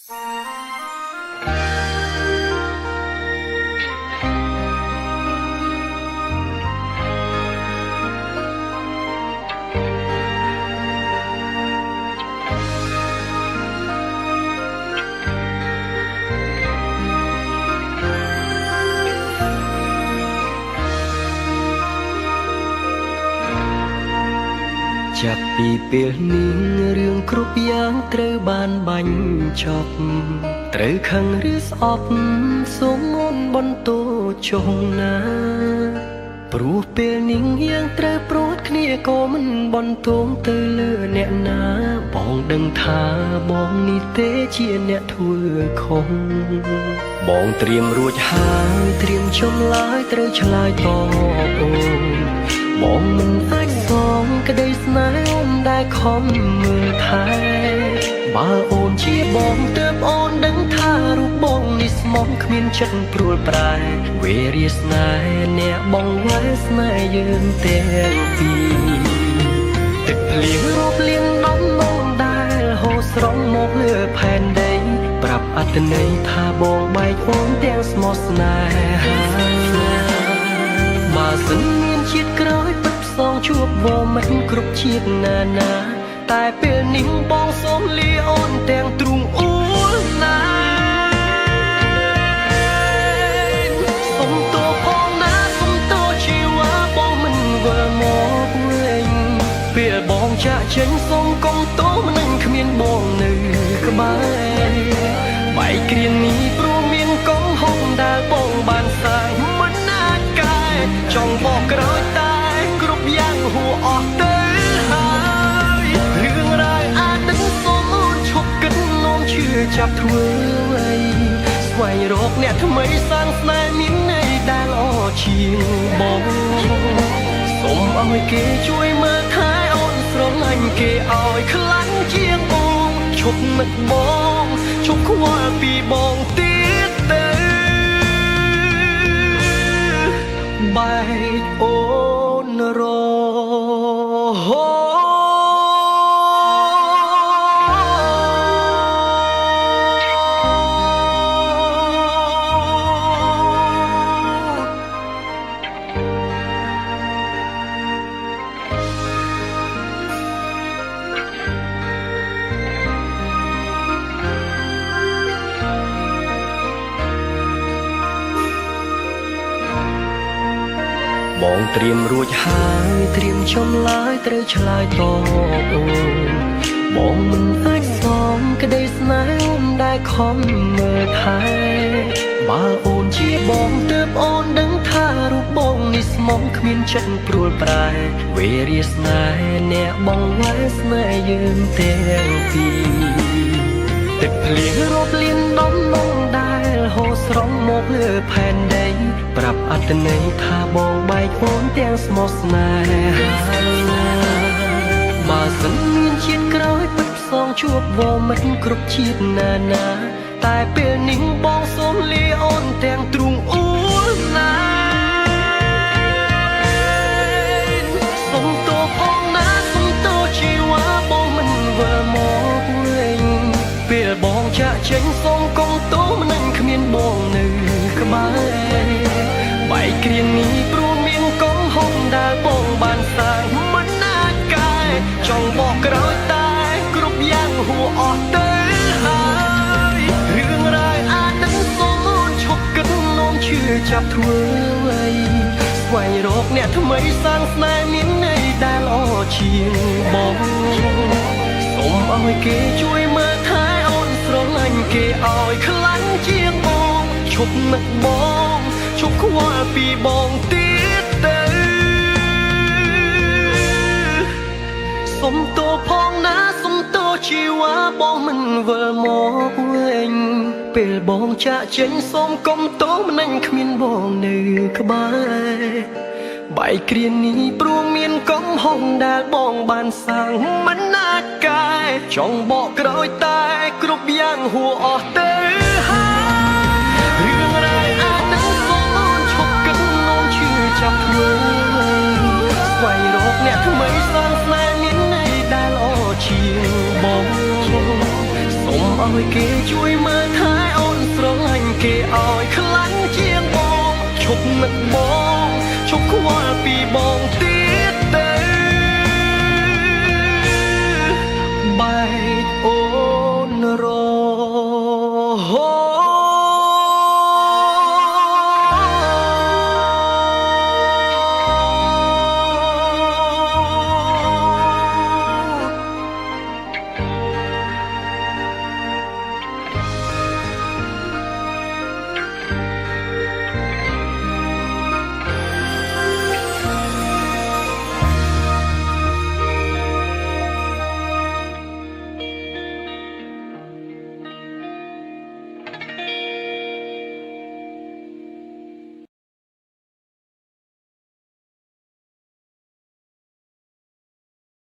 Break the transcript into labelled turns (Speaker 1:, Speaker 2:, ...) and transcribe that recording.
Speaker 1: ចាប់ពីពេលនេះរឿងគ្រប់យ៉ាងត្រូវបានបាញ់ចប់ត្រូវខឹងឬស្អប់សូមមុនបន្តចុងណាព្រោះពេលនេះយើងត្រូវព្រួតគ្នាក៏មិនបន្តទៅលើអ្នកណាបងដឹងថាបងនេះទេជាអ្នកធ្វើខុសបងត្រៀមរួចហើយត្រៀមចំឡើយត្រូវឆ្លើយតបអូនបងមិនអាចសងក្តីស្នេហ៍អូនដែលខំមើលថែបើអូនជាបងទើបអូនដឹងថារូបបងនេះស្មោះគ្មានចិត្តព្រួលប្រែវេរាស្នេហ៍អ្នកបងវ៉ែស្នេហ៍យើងទាំងពីរទឹកភ្លៀងរាប់លានដំណងដែលហូរស្រង់មកលើផែនដីប្រាប់អត្ថន័យថាបងបែកអូនទាំងស្មោះស្នេហាបើសិនមានជាតិក្រោយពិតផ្សងជួបវមិនគ្រប់ជាតិណាណាតែពេលនេះបងសូមលាអូនទាំងទ្រូងអួលណាសុំតួផងណាសុំតួជីវ៉ាបងមិនវិលមកវិញពេលបងចាក់ចេញសុំកុំតួមិននឹងគ្មានបងនៅក្បែរបែកគ្រានេះព្រោះមានកំហុសដែលបងបានសាងមិនណាកែចង់បកក្រោយតែគ្រប់យ៉ាងហួអស់ទៅហើយរឿងរ៉ាវអាចនឹងសូមអូនឈប់គិតនោមជឿចាប់ធ្វើអ្វីស្វែងរកអ្នកថ្មីសាងស្នេហ៍មានន័យដែលល្អជាងបងសូមឲ្យគេជួយមើលថែអូនស្រឡាញ់គេឲ្យខ្លាំងជាងអូនឈប់នឹកបងឈប់ខ្វល់ពីបងទៀតទៅបែកអូនរហូតបងត្រៀមរួចហើយត្រៀមចំឡើយត្រូវឆ្លើយតបអូនបងមិនអាចសងក្តីស្នេហ៍អូនដែលខំមើលថែបើអូនជាបងទើបអូនដឹងថារូបបងនេះស្មោះគ្មានចិត្តព្រួលប្រែវេរាស្នេហ៍អ្នកបងវ៉ែស្នេហ៍យើងទាំងពីរទឹកភ្លៀងរាប់លានដំណងដែលហូរស្រង់មកលើផែនដីប្រាប់អត្ថន័យថាបងបែកអូនទាំងស្មោះស្នេហាបើសិនមានជាតិក្រោយពិតផ្សងជួបវមិនគ្រប់ជាតិណាណាតែពេលនេះបងសូមលាអូនទាំងទ្រូងអួលណាសុំតួផងណាសុំតួជីវ៉ាបងមិនវិលមកវិញពេលបងចាក់ចេញសូមកុំតួមិននឹងគ្មានបងនៅក្បែរបែកគ្រានេះព្រោះមានកំហុសដែលបងបានសាងមិនណាកែចង់បកក្រោយតែគ្រប់យ៉ាងហួអស់ទៅហើយរឿងរ៉ាវអាចនឹងសូមអូនឈប់គិតនោមជឿចាប់ធ្វើអ្វីស្វែងរកអ្នកថ្មីសាងស្នេហ៍មានន័យដែលល្អជាងបងសូមឲ្យគេជួយមើលថែអូនស្រឡាញ់គេឲ្យខ្លាំងជាងបងឈប់នឹកបងឈប់ខ្វល់ពីបងទៀតទៅសុំតួផងណាសុំតួជីវ៉ាបងមិនវិលមកវិញពេលបងចាក់ចេញសូមកុំតួមិននឹងគ្មានបងនៅក្បែរបែកគ្រានេះព្រោះមានកំហុសដែលបងបានសាងមិនណាកែចង់បកក្រោយតែគ្រប់យ៉ាងហួអស់ទៅហើយរឿងរ៉ាវអាចនឹងសូមអូនឈប់គិតនោមជឿចាប់ធ្វើស្វែងរកអ្នកថ្មីសាងស្នេហ៍មានន័យដែលល្អជាងបងសូម ឲ្យគេជួយមើលថែអូនស្រឡាញ់គេឲ្យខ្លាំងជាងបងឈប់នឹកបងឈប់ខ្វល់ពីបងទៀតទៅបែកអូនរង